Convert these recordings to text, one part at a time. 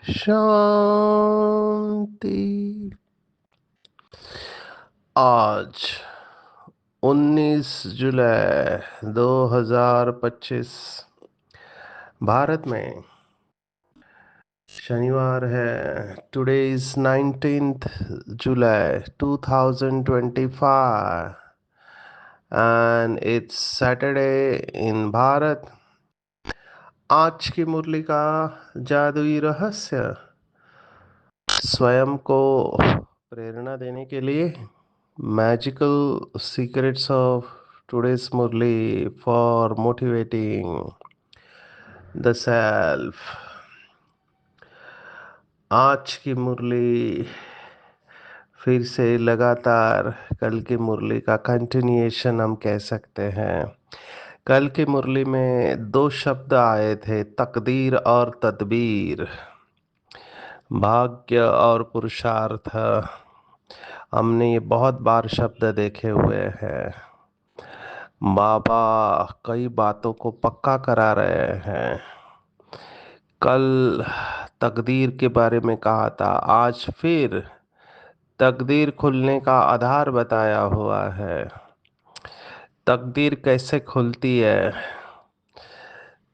शांति। आज 19 जुलाई 2025 भारत में शनिवार है। Today is 19th July 2025 and it's Saturday इन भारत। आज की मुरली का जादुई रहस्य स्वयं को प्रेरणा देने के लिए magical secrets of today's Murli for motivating the self. आज की मुरली फिर से लगातार कल की मुरली का कंटिन्यूएशन हम कह सकते हैं। कल की मुरली में दो शब्द आए थे, तकदीर और तदबीर, भाग्य और पुरुषार्थ। हमने ये बहुत बार शब्द देखे हुए हैं। बाबा कई बातों को पक्का करा रहे हैं। कल तकदीर के बारे में कहा था, आज फिर तकदीर खुलने का आधार बताया हुआ है। तकदीर कैसे खुलती है,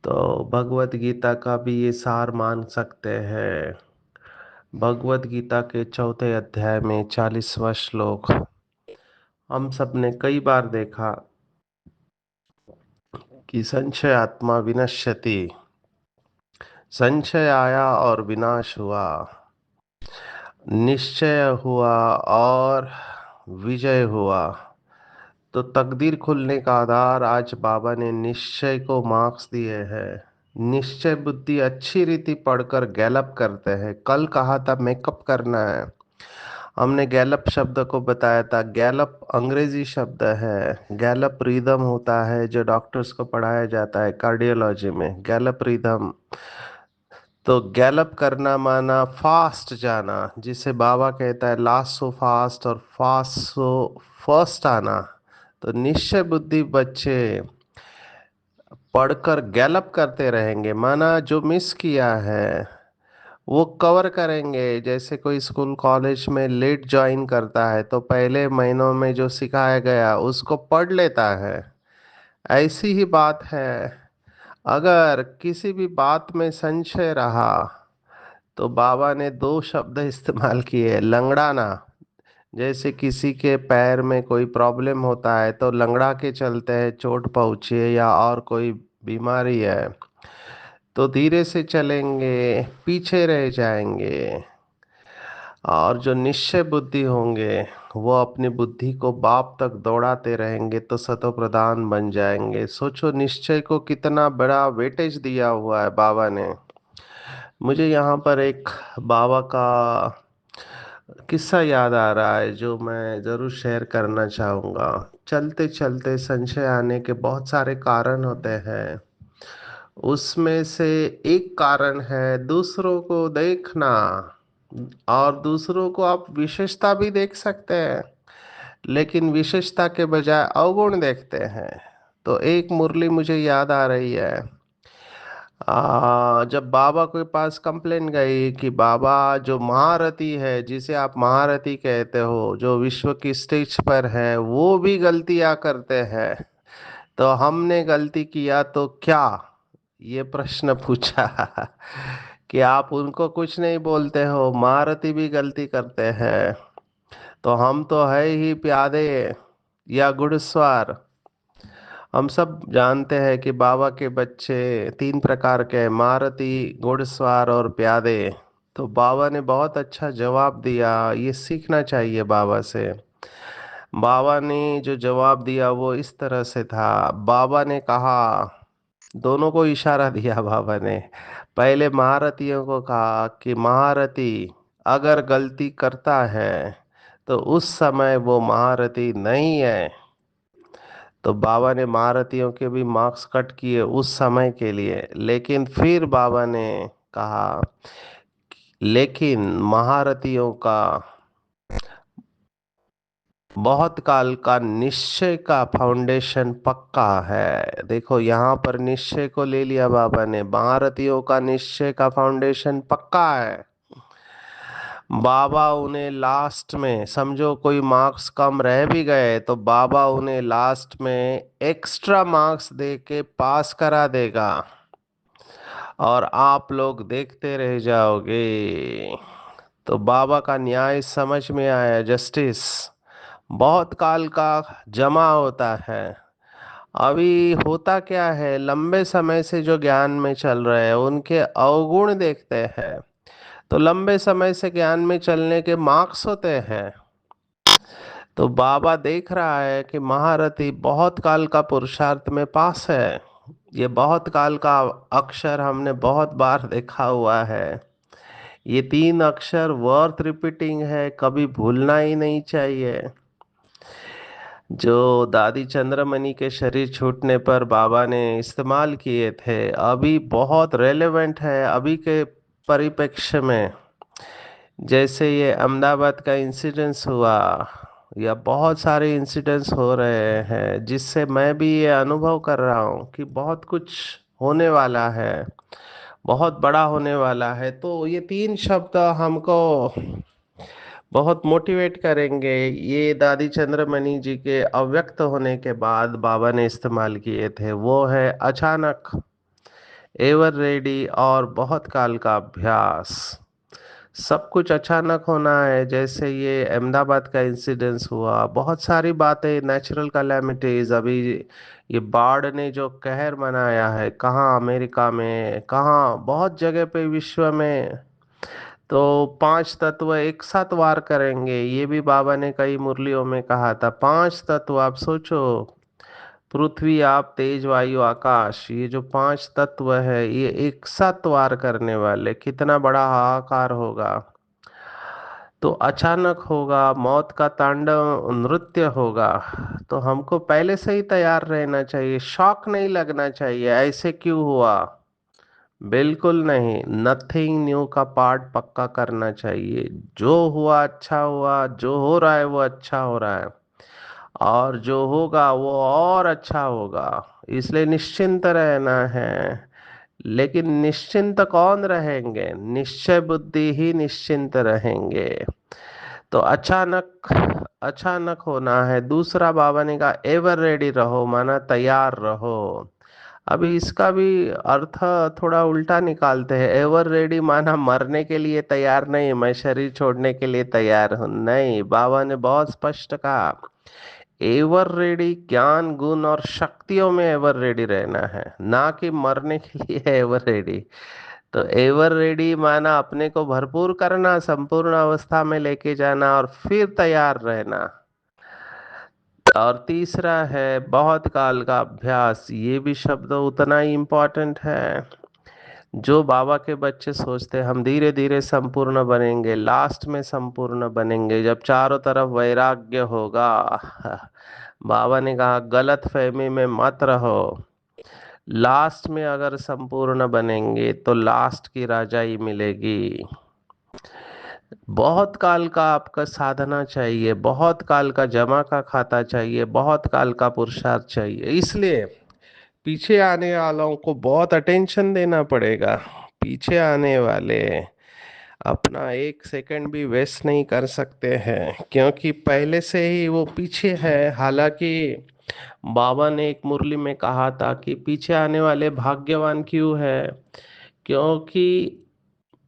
तो भगवत गीता का भी ये सार मान सकते हैं। भगवत गीता के चौथे अध्याय में 40वां श्लोक हम सब ने कई बार देखा कि संशय आत्मा विनश्यति। संशय आया और विनाश हुआ, निश्चय हुआ और विजय हुआ। तो तकदीर खुलने का आधार आज बाबा ने निश्चय को मार्क्स दिए हैं। निश्चय बुद्धि अच्छी रीति पढ़कर गैलप करते हैं। कल कहा था मेकअप करना है, हमने गैलप शब्द को बताया था। गैलप अंग्रेजी शब्द है। गैलप रिदम होता है जो डॉक्टर्स को पढ़ाया जाता है कार्डियोलॉजी में, गैलप रिदम। तो गैलप करना माना फास्ट जाना, जिसे बाबा कहता है लास्ट सो फास्ट और फास्ट सो फर्स्ट आना। तो निश्चय बुद्धि बच्चे पढ़कर गैलप करते रहेंगे, माना जो मिस किया है वो कवर करेंगे। जैसे कोई स्कूल कॉलेज में लेट ज्वाइन करता है तो पहले महीनों में जो सिखाया गया उसको पढ़ लेता है। ऐसी ही बात है, अगर किसी भी बात में संशय रहा तो बाबा ने दो शब्द इस्तेमाल किए, लंगड़ाना। जैसे किसी के पैर में कोई प्रॉब्लम होता है तो लंगड़ा के चलते हैं, चोट पहुंची है या और कोई बीमारी है तो धीरे से चलेंगे, पीछे रह जाएंगे। और जो निश्चय बुद्धि होंगे वो अपनी बुद्धि को बाप तक दौड़ाते रहेंगे तो सतो प्रधान बन जाएंगे। सोचो निश्चय को कितना बड़ा वेटेज दिया हुआ है बाबा ने। मुझे यहाँ पर एक बाबा का किस्सा याद आ रहा है जो मैं ज़रूर शेयर करना चाहूँगा। चलते चलते संशय आने के बहुत सारे कारण होते हैं, उसमें से एक कारण है दूसरों को देखना। और दूसरों को आप विशेषता भी देख सकते हैं, लेकिन विशेषता के बजाय अवगुण देखते हैं। तो एक मुरली मुझे याद आ रही है। जब बाबा के पास कंप्लेन गई कि बाबा जो महारथी है, जिसे आप महारथी कहते हो, जो विश्व की स्टेज पर है, वो भी गलतियां करते हैं, तो हमने गलती किया तो क्या, ये प्रश्न पूछा। कि आप उनको कुछ नहीं बोलते हो, महारथी भी गलती करते हैं, तो हम तो है ही प्यादे या घुड़सवार। हम सब जानते हैं कि बाबा के बच्चे तीन प्रकार के, महारथी, घुड़सवार और प्यादे। तो बाबा ने बहुत अच्छा जवाब दिया, ये सीखना चाहिए बाबा से। बाबा ने जो जवाब दिया वो इस तरह से था। बाबा ने कहा, दोनों को इशारा दिया बाबा ने। पहले महारथियों को कहा कि महारथी अगर गलती करता है तो उस समय वो महारथी नहीं है। तो बाबा ने महारथियों के भी मार्क्स कट किए उस समय के लिए, लेकिन फिर बाबा ने कहा, लेकिन महारथियों का बहुत काल का निश्चय का फाउंडेशन पक्का है। देखो यहाँ पर निश्चय को ले लिया बाबा ने, महारथियों का निश्चय का फाउंडेशन पक्का है। बाबा उन्हें लास्ट में, समझो कोई मार्क्स कम रह भी गए तो बाबा उन्हें लास्ट में एक्स्ट्रा मार्क्स दे के पास करा देगा और आप लोग देखते रह जाओगे। तो बाबा का न्याय समझ में आया, जस्टिस बहुत काल का जमा होता है। अभी होता क्या है, लंबे समय से जो ज्ञान में चल रहे हैं उनके अवगुण देखते हैं। तो लंबे समय से ज्ञान में चलने के मार्क्स होते हैं। तो बाबा देख रहा है कि महारथी बहुत काल का पुरुषार्थ में पास है। ये बहुत काल का अक्षर हमने बहुत बार देखा हुआ है। ये तीन अक्षर वर्थ रिपीटिंग है, कभी भूलना ही नहीं चाहिए। जो दादी चंद्रमणि के शरीर छूटने पर बाबा ने इस्तेमाल किए थे, अभी बहुत रेलेवेंट है अभी के परिप्रेक्ष्य में। जैसे ये अहमदाबाद का इंसिडेंस हुआ, या बहुत सारे इंसिडेंट्स हो रहे हैं जिससे मैं भी ये अनुभव कर रहा हूँ कि बहुत कुछ होने वाला है, बहुत बड़ा होने वाला है। तो ये तीन शब्द हमको बहुत मोटिवेट करेंगे। ये दादी चंद्रमणि जी के अव्यक्त होने के बाद बाबा ने इस्तेमाल किए थे, वो है अचानक, एवर रेडी और बहुत काल का अभ्यास। सब कुछ अचानक होना है, जैसे ये अहमदाबाद का इंसिडेंस हुआ, बहुत सारी बातें, नेचुरल कैलेमिटीज, अभी ये बाढ़ ने जो कहर मनाया है, कहाँ अमेरिका में, कहाँ बहुत जगह पे विश्व में। तो पांच तत्व एक साथ वार करेंगे, ये भी बाबा ने कई मुरलियों में कहा था। पांच तत्व आप सोचो, पृथ्वी, आप, तेज, वायु, आकाश, ये जो पांच तत्व है ये एक साथ वार करने वाले, कितना बड़ा हाहाकार होगा। तो अचानक होगा, मौत का तांडव नृत्य होगा। तो हमको पहले से ही तैयार रहना चाहिए, शॉक नहीं लगना चाहिए ऐसे क्यों हुआ, बिल्कुल नहीं। नथिंग न्यू का पार्ट पक्का करना चाहिए। जो हुआ अच्छा हुआ, जो हो रहा है वो अच्छा हो रहा है, और जो होगा वो और अच्छा होगा। इसलिए निश्चिंत रहना है। लेकिन निश्चिंत कौन रहेंगे, निश्चय बुद्धि ही निश्चिंत रहेंगे। तो अचानक, अचानक होना है। दूसरा बाबा ने कहा एवर रेडी रहो, माना तैयार रहो। अभी इसका भी अर्थ थोड़ा उल्टा निकालते हैं। एवर रेडी माना मरने के लिए तैयार नहीं, मैं शरीर छोड़ने के लिए तैयार हूं, नहीं। बाबा ने बहुत स्पष्ट कहा, एवर रेडी ज्ञान गुण और शक्तियों में एवर रेडी रहना है, ना कि मरने के लिए एवर रेडी। तो एवर रेडी माना अपने को भरपूर करना, संपूर्ण अवस्था में लेके जाना और फिर तैयार रहना। और तीसरा है बहुत काल का अभ्यास, ये भी शब्द उतना ही इम्पोर्टेंट है। जो बाबा के बच्चे सोचते हैं हम धीरे धीरे संपूर्ण बनेंगे, लास्ट में संपूर्ण बनेंगे जब चारों तरफ वैराग्य होगा। बाबा ने कहा गलत फहमी में मत रहो, लास्ट में अगर संपूर्ण बनेंगे तो लास्ट की राजाई मिलेगी। बहुत काल का आपका साधना चाहिए, बहुत काल का जमा का खाता चाहिए, बहुत काल का पुरुषार्थ चाहिए। इसलिए पीछे आने वालों को बहुत अटेंशन देना पड़ेगा। पीछे आने वाले अपना एक सेकंड भी वेस्ट नहीं कर सकते हैं, क्योंकि पहले से ही वो पीछे है। हालांकि बाबा ने एक मुरली में कहा था कि पीछे आने वाले भाग्यवान क्यों है, क्योंकि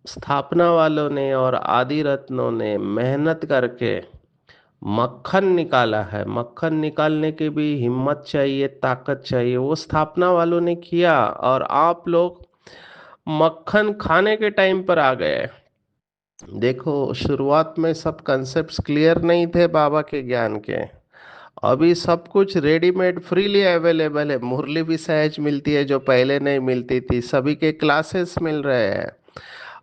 स्थापना वालों ने और आदि रत्नों ने मेहनत करके मक्खन निकाला है। मक्खन निकालने की भी हिम्मत चाहिए, ताकत चाहिए, वो स्थापना वालों ने किया, और आप लोग मक्खन खाने के टाइम पर आ गए। देखो शुरुआत में सब कंसेप्ट्स क्लियर नहीं थे बाबा के ज्ञान के, अभी सब कुछ रेडीमेड फ्रीली अवेलेबल है। मुरली भी सहज मिलती है जो पहले नहीं मिलती थी, सभी के क्लासेस मिल रहे हैं।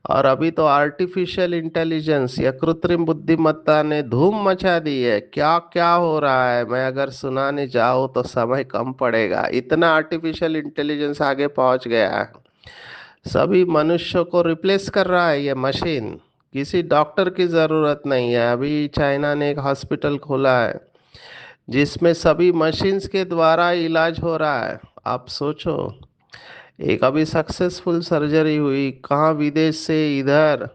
और अभी तो आर्टिफिशियल इंटेलिजेंस या कृत्रिम बुद्धिमत्ता ने धूम मचा दी है। क्या क्या हो रहा है, मैं अगर सुनाने जाऊँ तो समय कम पड़ेगा, इतना आर्टिफिशियल इंटेलिजेंस आगे पहुंच गया है। सभी मनुष्यों को रिप्लेस कर रहा है ये मशीन। किसी डॉक्टर की जरूरत नहीं है। अभी चाइना ने एक हॉस्पिटल खोला है जिसमें सभी मशीन्स के द्वारा इलाज हो रहा है। आप सोचो, एक अभी सक्सेसफुल सर्जरी हुई, कहाँ विदेश से इधर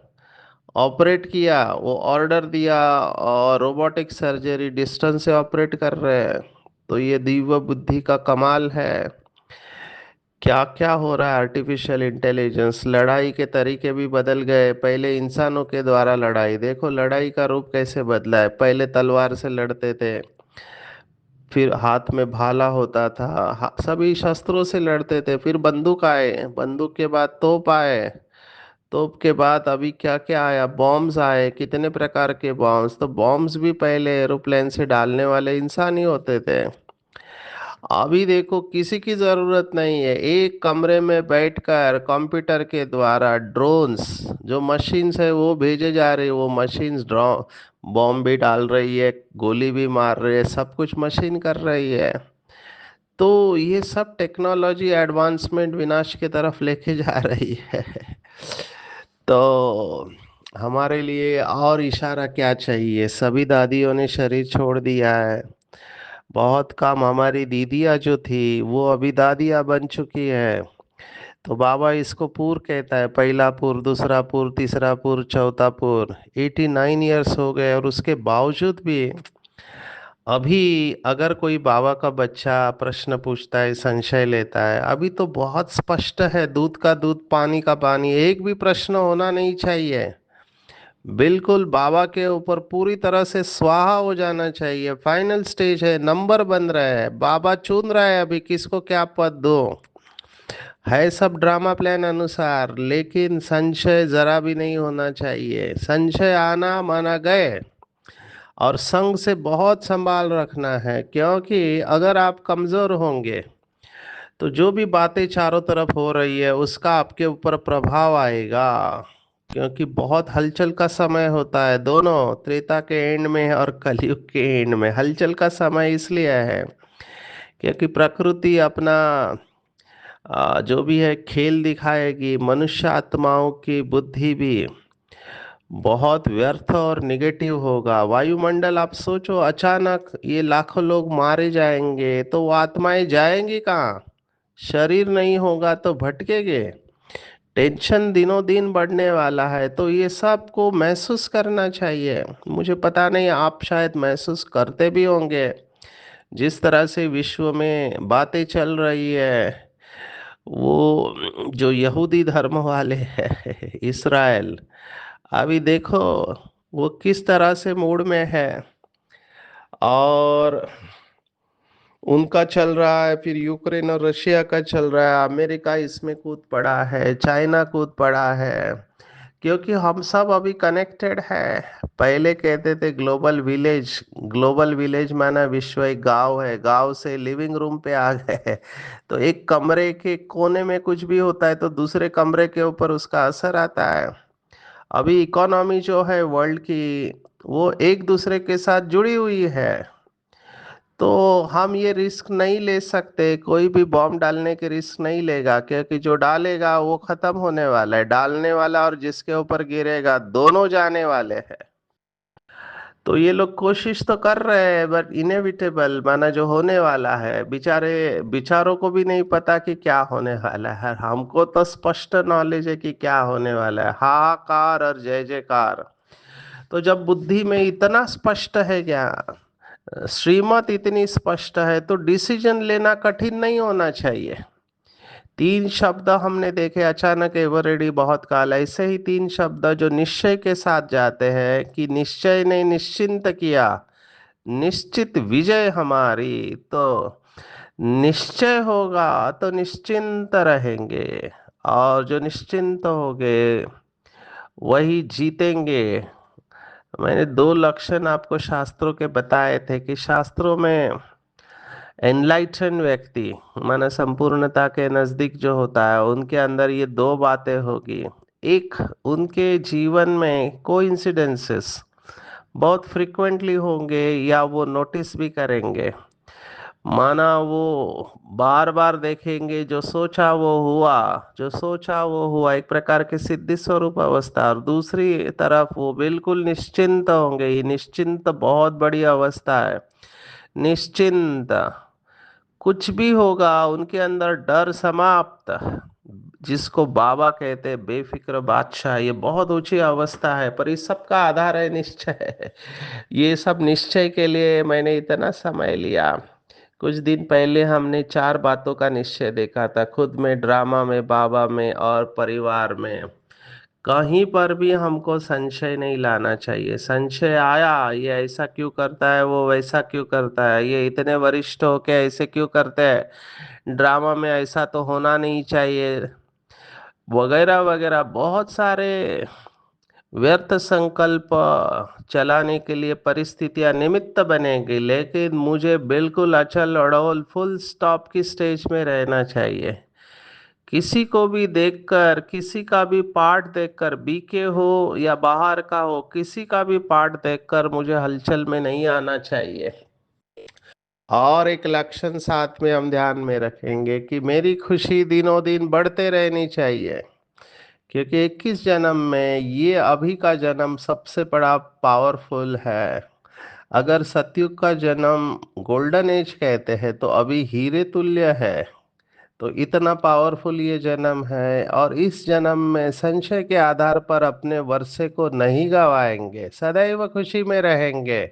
ऑपरेट किया, वो ऑर्डर दिया और रोबोटिक सर्जरी डिस्टेंस से ऑपरेट कर रहे हैं। तो ये दिव्य बुद्धि का कमाल है। क्या क्या हो रहा है, आर्टिफिशियल इंटेलिजेंस। लड़ाई के तरीके भी बदल गए। पहले इंसानों के द्वारा लड़ाई, देखो लड़ाई का रूप कैसे बदला है। पहले तलवार से लड़ते थे, फिर हाथ में भाला होता था, सभी शस्त्रों से लड़ते थे। फिर बंदूक आए, बंदूक के बाद तोप आए, तोप के बाद अभी क्या क्या आया, बॉम्ब्स आए। कितने प्रकार के बॉम्ब्स, तो बॉम्ब्स भी पहले एरोप्लेन से डालने वाले इंसान ही होते थे। अभी देखो किसी की जरूरत नहीं है, एक कमरे में बैठकर कंप्यूटर के द्वारा ड्रोन्स, जो मशीन्स है वो भेजे जा रही है। वो मशीन्स ड्रो बॉम्ब भी डाल रही है, गोली भी मार रही है, सब कुछ मशीन कर रही है। तो ये सब टेक्नोलॉजी एडवांसमेंट विनाश की तरफ लेके जा रही है। तो हमारे लिए और इशारा क्या चाहिए। सभी दादियों ने शरीर छोड़ दिया है। बहुत कम हमारी दीदियाँ जो थी वो अभी दादियाँ बन चुकी है। तो बाबा इसको पूर कहता है, पहला पूर, दूसरा पूर, तीसरा पूर, चौथा पूर। 89 ईयर्स हो गए और उसके बावजूद भी अभी अगर कोई बाबा का बच्चा प्रश्न पूछता है, संशय लेता है, अभी तो बहुत स्पष्ट है, दूध का दूध पानी का पानी, एक भी प्रश्न होना नहीं चाहिए। बिल्कुल बाबा के ऊपर पूरी तरह से स्वाहा हो जाना चाहिए। फाइनल स्टेज है, नंबर बन रहा है, बाबा चुन रहा है अभी किसको क्या पद दो। है सब ड्रामा प्लान अनुसार, लेकिन संशय जरा भी नहीं होना चाहिए। संशय आना माना गए। और संग से बहुत संभाल रखना है, क्योंकि अगर आप कमजोर होंगे तो जो भी बातें चारों तरफ हो रही है उसका आपके ऊपर प्रभाव आएगा। क्योंकि बहुत हलचल का समय होता है, दोनों त्रेता के एंड में और कलयुग के एंड में। हलचल का समय इसलिए है क्योंकि प्रकृति अपना जो भी है खेल दिखाएगी। मनुष्य आत्माओं की बुद्धि भी बहुत व्यर्थ और निगेटिव होगा। वायुमंडल आप सोचो, अचानक ये लाखों लोग मारे जाएंगे तो वो आत्माएं जाएंगी कहाँ। शरीर नहीं होगा तो भटकेंगे। टेंशन दिनों दिन बढ़ने वाला है, तो ये सब को महसूस करना चाहिए। मुझे पता नहीं, आप शायद महसूस करते भी होंगे। जिस तरह से विश्व में बातें चल रही है, वो जो यहूदी धर्म वाले हैं इसराइल, अभी देखो वो किस तरह से मूड में है। और उनका चल रहा है, फिर यूक्रेन और रशिया का चल रहा है, अमेरिका इसमें कूद पड़ा है, चाइना कूद पड़ा है। क्योंकि हम सब अभी कनेक्टेड है। पहले कहते थे ग्लोबल विलेज, ग्लोबल विलेज माना विश्व एक गांव है, गांव से लिविंग रूम पे आ गए। तो एक कमरे के कोने में कुछ भी होता है तो दूसरे कमरे के ऊपर उसका असर आता है। अभी इकोनॉमी जो है वर्ल्ड की, वो एक दूसरे के साथ जुड़ी हुई है। तो हम ये रिस्क नहीं ले सकते, कोई भी बॉम्ब डालने के रिस्क नहीं लेगा, क्योंकि जो डालेगा वो खत्म होने वाला है। डालने वाला और जिसके ऊपर गिरेगा दोनों जाने वाले हैं। तो ये लोग कोशिश तो कर रहे हैं, बट इनएविटेबल माना जो होने वाला है, बेचारे बेचारों को भी नहीं पता कि क्या होने वाला है। हमको तो स्पष्ट नॉलेज है कि क्या होने वाला है, हाहाकार और जय जयकार। तो जब बुद्धि में इतना स्पष्ट है, क्या श्रीमत इतनी स्पष्ट है, तो डिसीजन लेना कठिन नहीं होना चाहिए। तीन शब्द हमने देखे, अचानक एवर रेडी बहुत काल, ऐसे ही तीन शब्द जो निश्चय के साथ जाते हैं कि निश्चय ने निश्चिंत किया, निश्चित विजय हमारी। तो निश्चय होगा तो निश्चिंत रहेंगे, और जो निश्चिंत हो गए वही जीतेंगे। मैंने दो लक्षण आपको शास्त्रों के बताए थे कि शास्त्रों में एनलाइटन व्यक्ति माना संपूर्णता के नजदीक जो होता है, उनके अंदर ये दो बातें होगी। एक उनके जीवन में कोइंसिडेंसेस बहुत फ्रिक्वेंटली होंगे या वो नोटिस भी करेंगे। माना वो बार बार देखेंगे, जो सोचा वो हुआ, जो सोचा वो हुआ, एक प्रकार की सिद्धि स्वरूप अवस्था। और दूसरी तरफ वो बिल्कुल निश्चिंत होंगे। ये निश्चिंत बहुत बड़ी अवस्था है। निश्चिंत, कुछ भी होगा उनके अंदर डर समाप्त, जिसको बाबा कहते हैं बेफिक्र बादशाह। ये बहुत ऊंची अवस्था है, पर इस सब का आधार है निश्चय। ये सब निश्चय के लिए मैंने इतना समय लिया। कुछ दिन पहले हमने चार बातों का निश्चय देखा था, खुद में, ड्रामा में, बाबा में और परिवार में। कहीं पर भी हमको संशय नहीं लाना चाहिए। संशय आया, ये ऐसा क्यों करता है, वो वैसा क्यों करता है, ये इतने वरिष्ठ होके ऐसे क्यों करते हैं, ड्रामा में ऐसा तो होना नहीं चाहिए, वगैरह वगैरह, बहुत सारे व्यर्थ संकल्प चलाने के लिए परिस्थितियां निमित्त बनेगी। लेकिन मुझे बिल्कुल अचल अड़ोल फुल स्टॉप की स्टेज में रहना चाहिए। किसी को भी देखकर, किसी का भी पाठ देखकर, बीके हो या बाहर का हो, किसी का भी पाठ देखकर मुझे हलचल में नहीं आना चाहिए। और एक लक्षण साथ में हम ध्यान में रखेंगे कि मेरी खुशी दिनों दिन बढ़ते रहनी चाहिए। क्योंकि 21 जन्म में ये अभी का जन्म सबसे बड़ा पावरफुल है। अगर सतयुग का जन्म गोल्डन एज कहते हैं तो अभी हीरे तुल्य है। तो इतना पावरफुल ये जन्म है, और इस जन्म में संशय के आधार पर अपने वर्षे को नहीं गवाएंगे, सदैव खुशी में रहेंगे।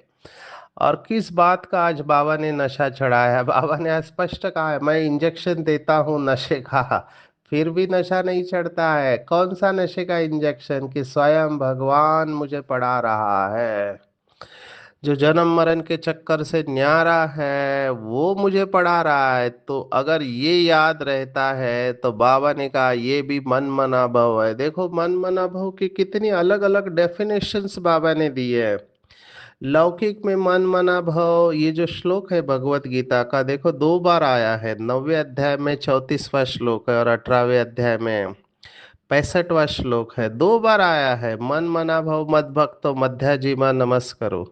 और किस बात का आज बाबा ने नशा चढ़ाया है? बाबा ने स्पष्ट कहा है, मैं इंजेक्शन देता हूँ नशे का, फिर भी नशा नहीं चढ़ता है। कौन सा नशे का इंजेक्शन? कि स्वयं भगवान मुझे पढ़ा रहा है। जो जन्म मरण के चक्कर से न्यारा है वो मुझे पढ़ा रहा है। तो अगर ये याद रहता है तो बाबा ने कहा ये भी मन मना भव है। देखो मन मना भव की कितनी अलग अलग डेफिनेशंस बाबा ने दी है। लौकिक में मन मना भव, ये जो श्लोक है भगवत गीता का, देखो दो बार आया है। 9वें अध्याय में 34वां श्लोक है, और 18वें अध्याय में 65वां श्लोक है। दो बार आया है, मन मना भव मद भक्तो मध्याजीमा नमस्करो।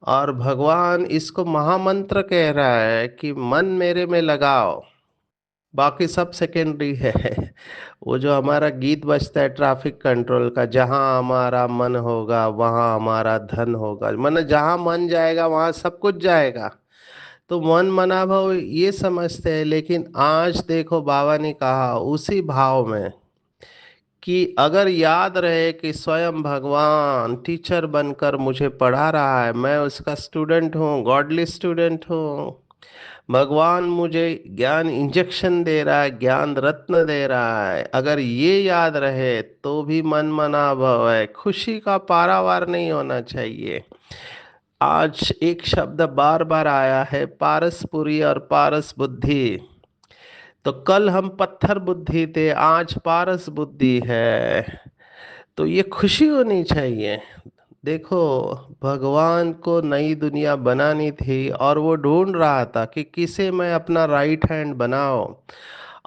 और भगवान इसको महामंत्र कह रहा है कि मन मेरे में लगाओ, बाकी सब सेकेंडरी है। वो जो हमारा गीत बजता है ट्रैफिक कंट्रोल का, जहां हमारा मन होगा वहां हमारा धन होगा, मन जहां मन जाएगा वहां सब कुछ जाएगा। तो मन मना भाव ये समझते हैं। लेकिन आज देखो बाबा ने कहा उसी भाव में कि अगर याद रहे कि स्वयं भगवान टीचर बनकर मुझे पढ़ा रहा है, मैं उसका स्टूडेंट हूँ, गॉडली स्टूडेंट हूँ। भगवान मुझे ज्ञान इंजेक्शन दे रहा है, ज्ञान रत्न दे रहा है। अगर ये याद रहे तो भी मन मना भव है। खुशी का पारावार नहीं होना चाहिए। आज एक शब्द बार बार आया है, पारसपुरी और पारस बुद्धि। तो कल हम पत्थर बुद्धि थे, आज पारस बुद्धि है। तो ये खुशी होनी चाहिए। देखो, भगवान को नई दुनिया बनानी थी और वो ढूंढ रहा था कि किसे मैं अपना राइट हैंड बनाऊं।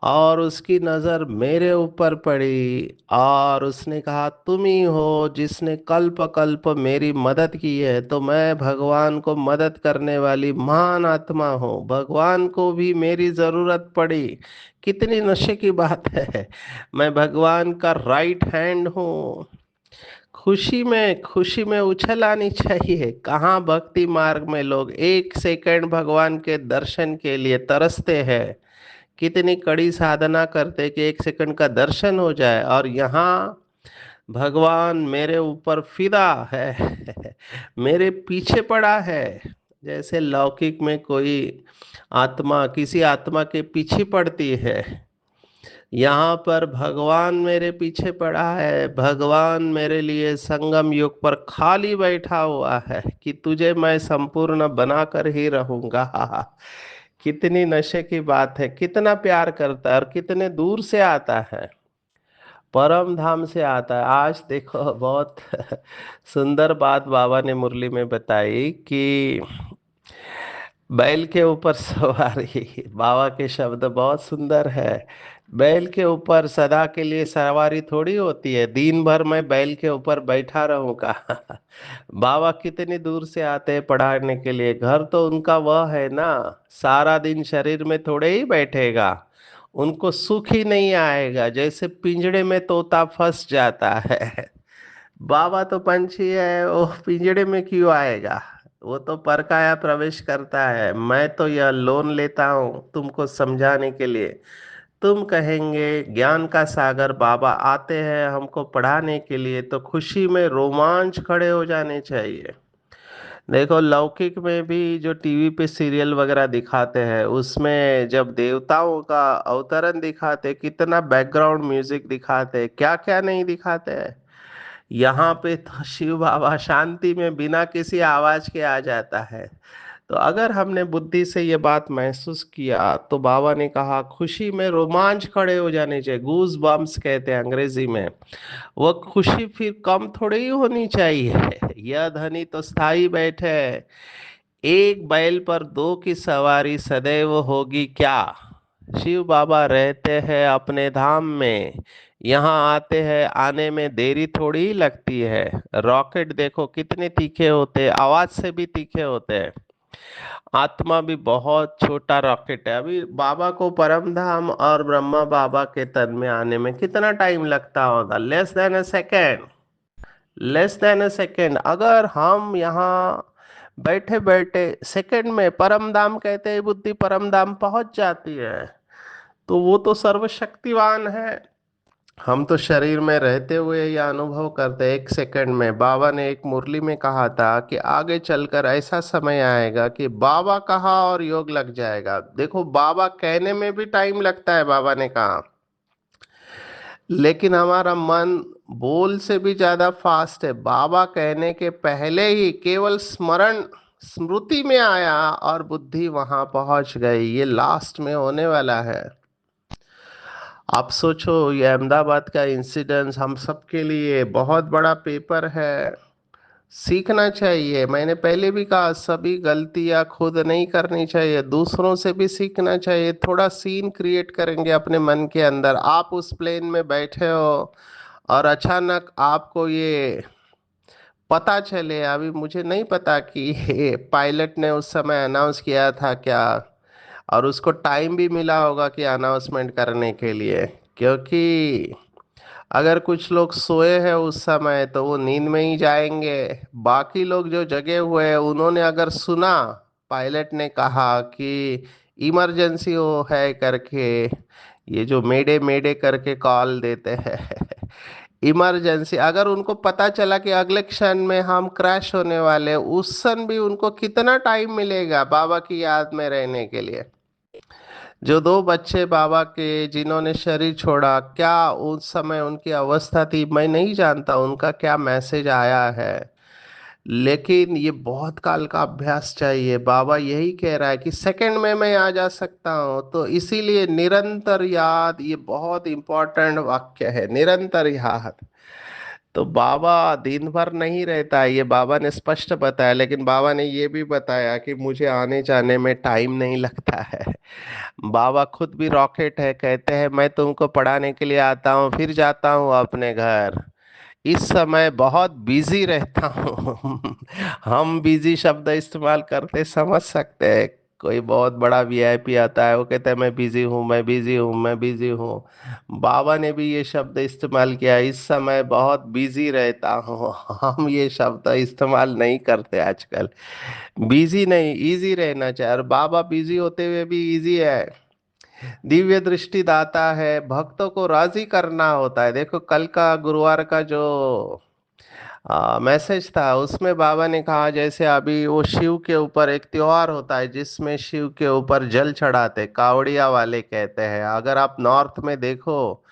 और उसकी नज़र मेरे ऊपर पड़ी, और उसने कहा तुम ही हो जिसने कल्प कल्प मेरी मदद की है। तो मैं भगवान को मदद करने वाली महान आत्मा हूँ, भगवान को भी मेरी ज़रूरत पड़ी। कितनी नशे की बात है, मैं भगवान का राइट हैंड हूँ। खुशी में उछल आनी चाहिए। कहाँ भक्ति मार्ग में लोग एक सेकंड भगवान के दर्शन के लिए तरसते हैं। कितनी कड़ी साधना करते कि एक सेकंड का दर्शन हो जाए, और यहाँ भगवान मेरे ऊपर फिदा है। मेरे पीछे पड़ा है। जैसे लौकिक में कोई आत्मा किसी आत्मा के पीछे पड़ती है, यहाँ पर भगवान मेरे पीछे पड़ा है। भगवान मेरे लिए संगम युग पर खाली बैठा हुआ है कि तुझे मैं संपूर्ण बनाकर ही रहूंगा। कितनी नशे की बात है, कितना प्यार करता है, और कितने दूर से आता है, परम धाम से आता है। आज देखो बहुत सुंदर बात बाबा ने मुरली में बताई कि बैल के ऊपर सवारी। बाबा के शब्द बहुत सुंदर है। बैल के ऊपर सदा के लिए सवारी थोड़ी होती है, दिन भर मैं बैल के ऊपर बैठा रहूंगा। बाबा कितनी दूर से आते हैं पढ़ाने के लिए, घर तो उनका वह है ना। सारा दिन शरीर में थोड़े ही बैठेगा, उनको सुख ही नहीं आएगा, जैसे पिंजड़े में तोता फंस जाता है। बाबा तो पंछी है, वो पिंजड़े में क्यों आएगा? वो तो परकाया प्रवेश करता है। मैं तो यह लोन लेता हूँ तुमको समझाने के लिए। तुम कहेंगे ज्ञान का सागर बाबा आते हैं हमको पढ़ाने के लिए, तो खुशी में रोमांच खड़े हो जाने चाहिए। देखो, लौकिक में भी जो टीवी पे सीरियल वगैरह दिखाते हैं, उसमें जब देवताओं का अवतरण दिखाते, कितना बैकग्राउंड म्यूजिक दिखाते, क्या क्या नहीं दिखाते हैं। यहाँ पे तो शिव बाबा शांति में बिना किसी आवाज के आ जाता है। तो अगर हमने बुद्धि से ये बात महसूस किया, तो बाबा ने कहा खुशी में रोमांच खड़े हो जाने चाहिए, गूज बम्स कहते हैं अंग्रेजी में। वो खुशी फिर कम थोड़ी ही होनी चाहिए। यह धनी तो स्थाई बैठे, एक बैल पर दो की सवारी सदैव होगी क्या। शिव बाबा रहते हैं अपने धाम में, यहाँ आते हैं, आने में देरी थोड़ी ही लगती है। रॉकेट देखो कितने तीखे होते हैं, आवाज से भी तीखे होते हैं। आत्मा भी बहुत छोटा रॉकेट है। अभी बाबा को परम धाम और ब्रह्मा बाबा के तन में आने में कितना टाइम लगता होगा? Less than a second. Less than a second. अगर हम यहाँ बैठे बैठे सेकंड में परम धाम कहते हैं, बुद्धि परम धाम पहुंच जाती है, तो वो तो सर्वशक्तिवान है। हम तो शरीर में रहते हुए यह अनुभव करते हैं। एक सेकंड में बाबा ने एक मुरली में कहा था कि आगे चलकर ऐसा समय आएगा कि बाबा कहा और योग लग जाएगा। देखो, बाबा कहने में भी टाइम लगता है, बाबा ने कहा, लेकिन हमारा मन बोल से भी ज्यादा फास्ट है। बाबा कहने के पहले ही केवल स्मरण स्मृति में आया और बुद्धि वहां पहुंच गई। ये लास्ट में होने वाला है। आप सोचो, ये अहमदाबाद का इंसिडेंस हम सबके लिए बहुत बड़ा पेपर है। सीखना चाहिए। मैंने पहले भी कहा, सभी गलतियां खुद नहीं करनी चाहिए, दूसरों से भी सीखना चाहिए। थोड़ा सीन क्रिएट करेंगे अपने मन के अंदर। आप उस प्लेन में बैठे हो और अचानक आपको ये पता चले, अभी मुझे नहीं पता कि ये पायलट ने उस समय अनाउंस किया था क्या, और उसको टाइम भी मिला होगा कि अनाउंसमेंट करने के लिए। क्योंकि अगर कुछ लोग सोए हैं उस समय, तो वो नींद में ही जाएंगे। बाकी लोग जो जगे हुए हैं, उन्होंने अगर सुना पायलट ने कहा कि इमरजेंसी हो है करके, ये जो मेडे मेडे करके कॉल देते हैं, इमरजेंसी, अगर उनको पता चला कि अगले क्षण में हम क्रैश होने वाले हैं, उस क्षण भी उनको कितना टाइम मिलेगा बाबा की याद में रहने के लिए। जो दो बच्चे बाबा के जिन्होंने शरीर छोड़ा, क्या उस समय उनकी अवस्था थी मैं नहीं जानता, उनका क्या मैसेज आया है। लेकिन ये बहुत काल का अभ्यास चाहिए। बाबा यही कह रहा है कि सेकंड में मैं आ जा सकता हूँ। तो इसीलिए निरंतर याद, ये बहुत इंपॉर्टेंट वाक्य है, निरंतर याद। तो बाबा दिन भर नहीं रहता है, ये बाबा ने स्पष्ट बताया। लेकिन बाबा ने ये भी बताया कि मुझे आने जाने में टाइम नहीं लगता है। बाबा खुद भी रॉकेट है, कहते हैं मैं तुमको पढ़ाने के लिए आता हूँ फिर जाता हूँ अपने घर। इस समय बहुत बिजी रहता हूँ। हम बिजी शब्द इस्तेमाल करते समझ सकते हैं। कोई बहुत बड़ा वीआईपी आता है, वो कहता है मैं बिजी हूँ, मैं बिजी हूँ, मैं बिजी हूँ। बाबा ने भी ये शब्द इस्तेमाल किया, इस समय बहुत बिजी रहता हूँ। हम ये शब्द इस्तेमाल नहीं करते आजकल। बिजी नहीं, इजी रहना चाहिए। और बाबा बिजी होते हुए भी इजी है। दिव्य दृष्टि दाता है, भक्तों को राजी करना होता है। देखो, कल का गुरुवार का जो मैसेज था, उसमें बाबा ने कहा जैसे अभी वो शिव के ऊपर एक त्योहार होता है जिसमें शिव के ऊपर जल चढ़ाते, कावड़िया वाले कहते हैं। अगर आप नॉर्थ में देखो,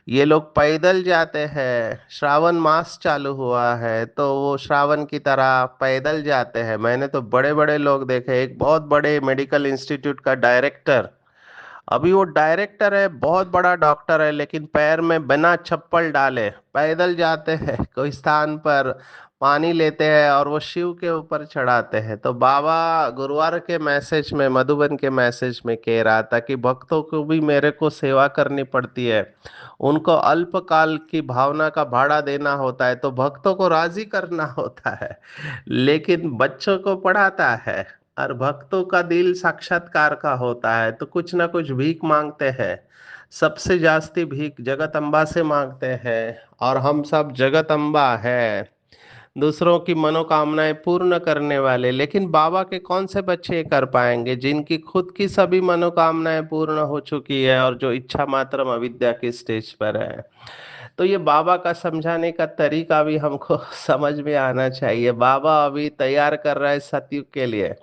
ये लोग पैदल जाते हैं। श्रावण मास चालू हुआ है, तो वो श्रावण की तरह पैदल जाते हैं। मैंने तो बड़े बड़े लोग देखे, एक बहुत बड़े मेडिकल इंस्टीट्यूट का डायरेक्टर, अभी वो डायरेक्टर है, बहुत बड़ा डॉक्टर है, लेकिन पैर में बिना चप्पल डाले पैदल जाते हैं कोई स्थान पर। पानी लेते हैं और वो शिव के ऊपर चढ़ाते हैं। तो बाबा गुरुवार के मैसेज में, मधुबन के मैसेज में कह रहा था कि भक्तों को भी मेरे को सेवा करनी पड़ती है, उनको अल्पकाल की भावना का भाड़ा देना होता है, तो भक्तों को राजी करना होता है, लेकिन बच्चों को पढ़ाता है। और भक्तों का दिल साक्षात्कार का होता है, तो कुछ ना कुछ भीख मांगते हैं। सबसे जास्ती भीख जगत अम्बा से मांगते हैं, और हम सब जगत अम्बा है, दूसरों की मनोकामनाएं पूर्ण करने वाले। लेकिन बाबा के कौन से बच्चे ये कर पाएंगे जिनकी खुद की सभी मनोकामनाएं पूर्ण हो चुकी है और जो इच्छा मात्र अविद्या के स्टेज पर है। तो ये बाबा का समझाने का तरीका भी हमको समझ में आना चाहिए। बाबा अभी तैयार कर रहा है सतयुग के लिए।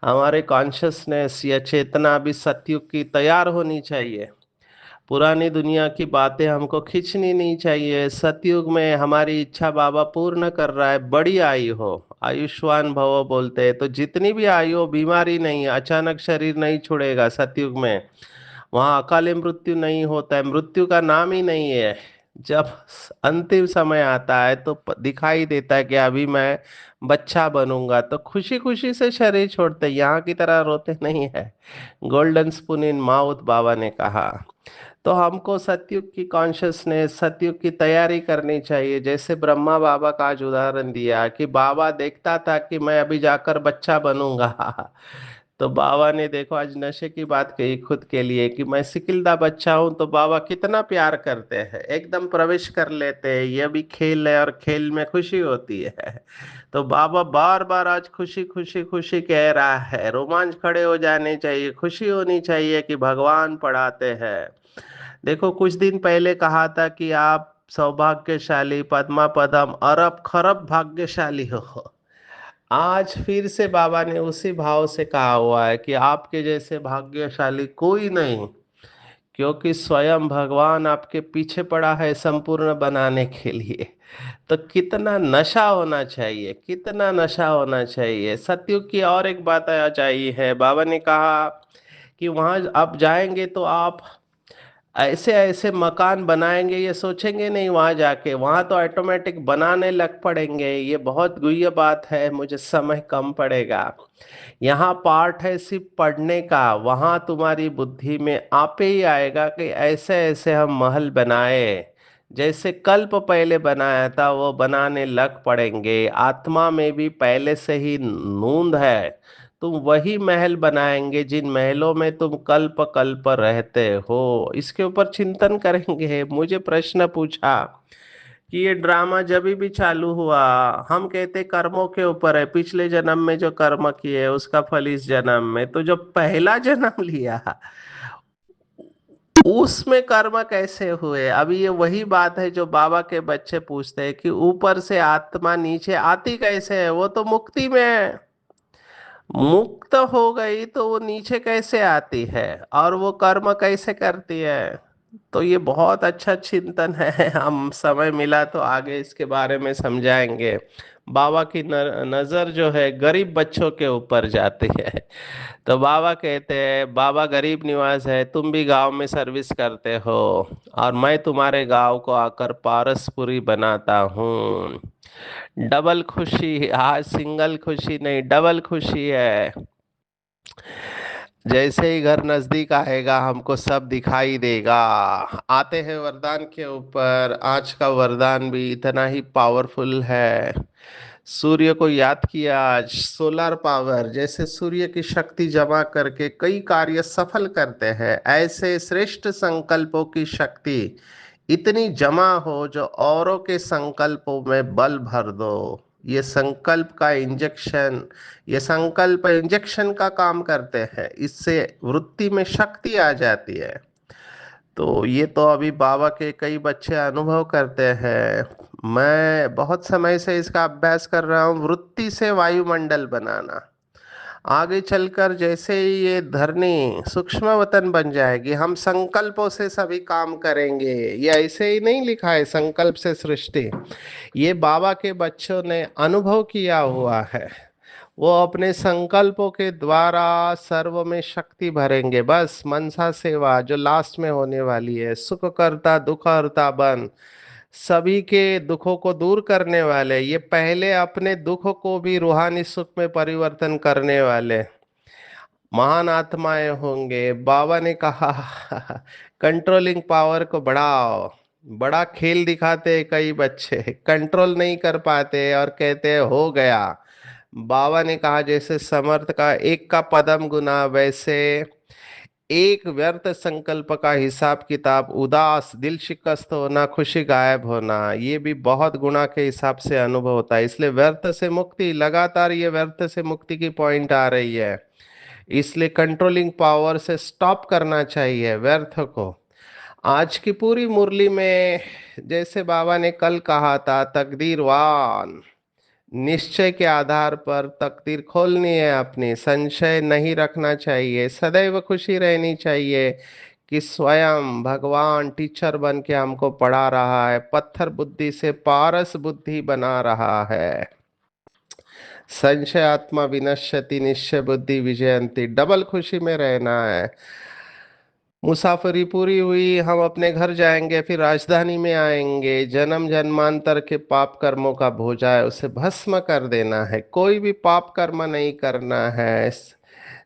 हमारे कॉन्शियसनेस या चेतना भी सतयुग की तैयार होनी चाहिए। पुरानी दुनिया की बातें हमको खींचनी नहीं चाहिए। सतयुग में हमारी इच्छा बाबा पूर्ण कर रहा है, बड़ी आयु हो, आयुष्मान भव बोलते हैं। तो जितनी भी आयु हो, बीमारी नहीं, अचानक शरीर नहीं छूटेगा सतयुग में। वहां अकाले मृत्यु नहीं होता है, मृत्यु का नाम ही नहीं है। जब अंतिम समय आता है तो दिखाई देता है कि अभी मैं बच्चा बनूंगा, तो खुशी खुशी से शरीर छोड़ते, यहाँ की तरह रोते नहीं है। गोल्डन स्पून इन माउथ, बाबा ने कहा। तो हमको सतयुग की कॉन्शियसनेस, सतयुग की तैयारी करनी चाहिए। जैसे ब्रह्मा बाबा का आज उदाहरण दिया कि बाबा देखता था कि मैं अभी जाकर बच्चा बनूंगा तो बाबा ने देखो आज नशे की बात कही खुद के लिए कि मैं सिकिल्दा बच्चा हूं, तो बाबा कितना प्यार करते हैं, एकदम प्रवेश कर लेते हैं। ये भी खेल है और खेल में खुशी होती है। तो बाबा बार बार आज खुशी खुशी खुशी कह रहा है। रोमांच खड़े हो जाने चाहिए, खुशी होनी चाहिए कि भगवान पढ़ाते हैं। देखो कुछ दिन पहले कहा था कि आप सौभाग्यशाली, पद्मा पदम, अरब खरब भाग्यशाली हो। आज फिर से बाबा ने उसी भाव से कहा हुआ है कि आपके जैसे भाग्यशाली कोई नहीं, क्योंकि स्वयं भगवान आपके पीछे पड़ा है संपूर्ण बनाने के लिए। तो कितना नशा होना चाहिए, कितना नशा होना चाहिए। सतयुग की और एक बात आ चाहिए है, बाबा ने कहा कि वहां आप जाएंगे तो आप ऐसे ऐसे मकान बनाएंगे, ये सोचेंगे नहीं वहां जाके, वहां तो ऑटोमेटिक बनाने लग पड़ेंगे। ये बहुत गुह्य बात है, मुझे समय कम पड़ेगा। यहाँ पार्ट है सिर्फ पढ़ने का, वहां तुम्हारी बुद्धि में आपे ही आएगा कि ऐसे ऐसे हम महल बनाए, जैसे कल्प पहले बनाया था वो बनाने लग पड़ेंगे। आत्मा में भी पहले से ही नूंद है, तुम वही महल बनाएंगे जिन महलों में तुम कल्प कल्प रहते हो। इसके ऊपर चिंतन करेंगे। मुझे प्रश्न पूछा कि ये ड्रामा जब भी चालू हुआ, हम कहते कर्मों के ऊपर है, पिछले जन्म में जो कर्म किए उसका फल इस जन्म में। तो जो पहला जन्म लिया उसमें कर्म कैसे हुए? अभी ये वही बात है जो बाबा के बच्चे पूछते हैं कि ऊपर से आत्मा नीचे आती कैसे है, वो तो मुक्ति में है। मुक्त हो गई तो वो नीचे कैसे आती है, और वो कर्म कैसे करती है? तो ये बहुत अच्छा चिंतन है। हम समय मिला तो आगे इसके बारे में समझाएंगे। बाबा की नजर जो है गरीब बच्चों के ऊपर जाती है। तो बाबा कहते हैं, बाबा गरीब निवास है, तुम भी गांव में सर्विस करते हो, और मैं तुम्हारे गांव को आकर पारसपुरी बनाता हूँ। डबल खुशी, आज सिंगल खुशी नहीं, डबल खुशी है। जैसे ही घर नजदीक आएगा हमको सब दिखाई देगा। आते हैं वरदान के ऊपर। आज का वरदान भी इतना ही पावरफुल है। सूर्य को याद किया आज। सोलर पावर, जैसे सूर्य की शक्ति जमा करके कई कार्य सफल करते हैं, ऐसे श्रेष्ठ संकल्पों की शक्ति इतनी जमा हो जो औरों के संकल्पों में बल भर दो। ये संकल्प का इंजेक्शन, ये संकल्प इंजेक्शन का काम करते हैं, इससे वृत्ति में शक्ति आ जाती है। तो ये तो अभी बाबा के कई बच्चे अनुभव करते हैं। मैं बहुत समय से इसका अभ्यास कर रहा हूँ, वृत्ति से वायुमंडल बनाना। आगे चलकर जैसे ही ये धरनी सूक्ष्म वतन बन जाएगी, हम संकल्पों से सभी काम करेंगे। ये ऐसे ही नहीं लिखा है संकल्प से सृष्टि, ये बाबा के बच्चों ने अनुभव किया हुआ है। वो अपने संकल्पों के द्वारा सर्व में शक्ति भरेंगे। बस मनसा सेवा जो लास्ट में होने वाली है, सुख करता दुख हरता बन, सभी के दुखों को दूर करने वाले, ये पहले अपने दुख को भी रूहानी सुख में परिवर्तन करने वाले महान आत्माएं होंगे। बाबा ने कहा कंट्रोलिंग पावर को बढ़ाओ। बड़ा खेल दिखाते हैं कई बच्चे, कंट्रोल नहीं कर पाते और कहते हैं हो गया। बाबा ने कहा जैसे समर्थ का एक का पदम गुना, वैसे एक व्यर्थ संकल्प का हिसाब किताब, उदास दिल शिकस्त होना, खुशी गायब होना, ये भी बहुत गुणा के हिसाब से अनुभव होता है। इसलिए व्यर्थ से मुक्ति, लगातार ये व्यर्थ से मुक्ति की पॉइंट आ रही है। इसलिए कंट्रोलिंग पावर से स्टॉप करना चाहिए व्यर्थ को। आज की पूरी मुरली में जैसे बाबा ने कल कहा था, तकदीरवान, निश्चय के आधार पर तकदीर खोलनी है अपनी, संशय नहीं रखना चाहिए, सदैव खुशी रहनी चाहिए कि स्वयं भगवान टीचर बन के हमको पढ़ा रहा है, पत्थर बुद्धि से पारस बुद्धि बना रहा है। संशय आत्मा विनश्यति, निश्चय बुद्धि विजयंती, डबल खुशी में रहना है। मुसाफरी पूरी हुई, हम अपने घर जाएंगे, फिर राजधानी में आएंगे। जन्म जन्मांतर के पाप कर्मों का बोझ है, उसे भस्म कर देना है। कोई भी पाप कर्म नहीं करना है।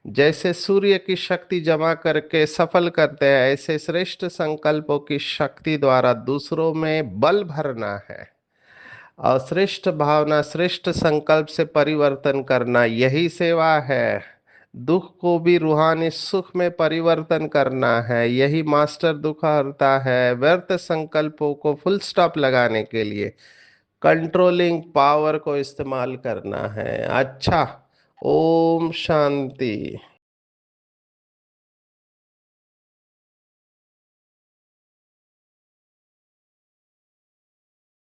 जैसे सूर्य की शक्ति जमा करके सफल करते हैं, ऐसे श्रेष्ठ संकल्पों की शक्ति द्वारा दूसरों में बल भरना है। और श्रेष्ठ भावना, श्रेष्ठ संकल्प से परिवर्तन करना, यही सेवा है। दुख को भी रूहानी सुख में परिवर्तन करना है, यही मास्टर दुख हरता है। व्यर्थ संकल्पों को फुल स्टॉप लगाने के लिए कंट्रोलिंग पावर को इस्तेमाल करना है। अच्छा, ओम शांति।